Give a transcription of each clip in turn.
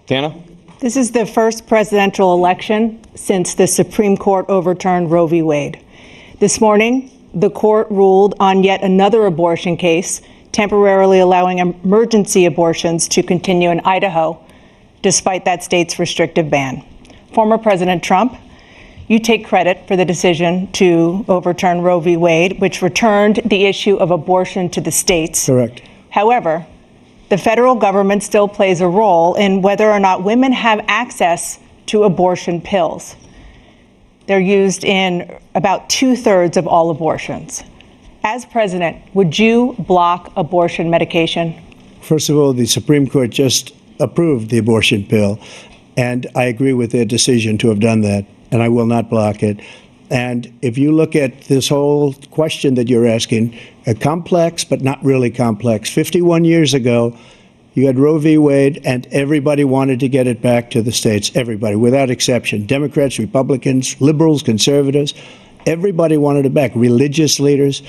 Tana? This is the first presidential election since the Supreme Court overturned Roe v. Wade. This morning, the court ruled on yet another abortion case, temporarily allowing emergency abortions to continue in Idaho, despite that state's restrictive ban. Former President Trump, you take credit for the decision to overturn Roe v. Wade, which returned the issue of abortion to the states. Correct. However, the federal government still plays a role in whether or not women have access to abortion pills. They're used in about 2/3 of all abortions. As president, would you block abortion medication? First of all, the Supreme Court just approved the abortion pill, and I agree with their decision to have done that, and I will not block it. And if you look at this whole question that you're asking, complex but not really complex. 51 years ago, you had Roe v. Wade, and everybody wanted to get it back to the states. Everybody, without exception. Democrats, Republicans, liberals, conservatives. Everybody wanted it back. Religious leaders.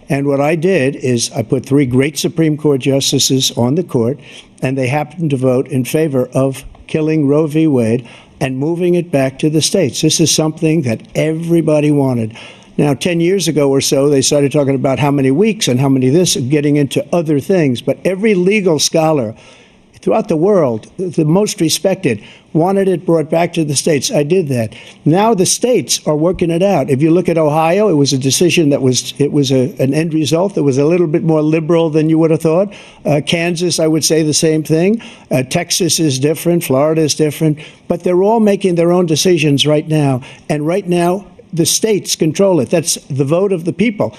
And what I did is I put 3 great Supreme Court justices on the court, and they happened to vote in favor of killing Roe v. Wade and moving it back to the states. This is something that everybody wanted. Now, 10 years ago or so, they started talking about how many weeks and how many this, getting into other things. But every legal scholar throughout the world, the most respected, wanted it brought back to the states. I did that. Now the states are working it out. If you look at Ohio, it was a decision that was an end result that was a little bit more liberal than you would have thought. Kansas, I would say the same thing. Texas is different. Florida is different. But they're all making their own decisions right now. And right now, the states control it. That's the vote of the people.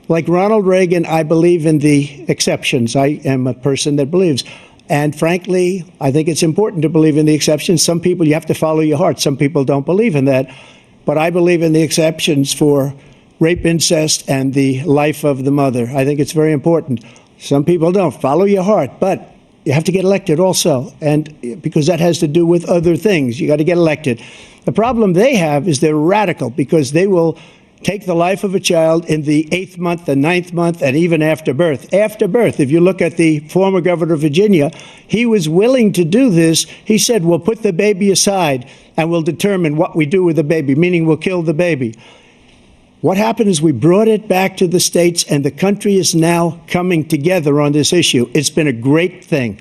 Like Ronald Reagan, I believe in the exceptions. I am a person that believes. And frankly, I think it's important to believe in the exceptions. Some people, you have to follow your heart. Some people don't believe in that. But I believe in the exceptions for rape, incest, and the life of the mother. I think it's very important. Some people don't. Follow your heart. But you have to get elected also. And because that has to do with other things. You got to get elected. The problem they have is they're radical because they will take the life of a child in the 8th month, the 9th month, and even after birth. After birth, if you look at the former governor of Virginia, he was willing to do this. He said, we'll put the baby aside and we'll determine what we do with the baby, meaning we'll kill the baby. What happened is we brought it back to the states, and the country is now coming together on this issue. It's been a great thing.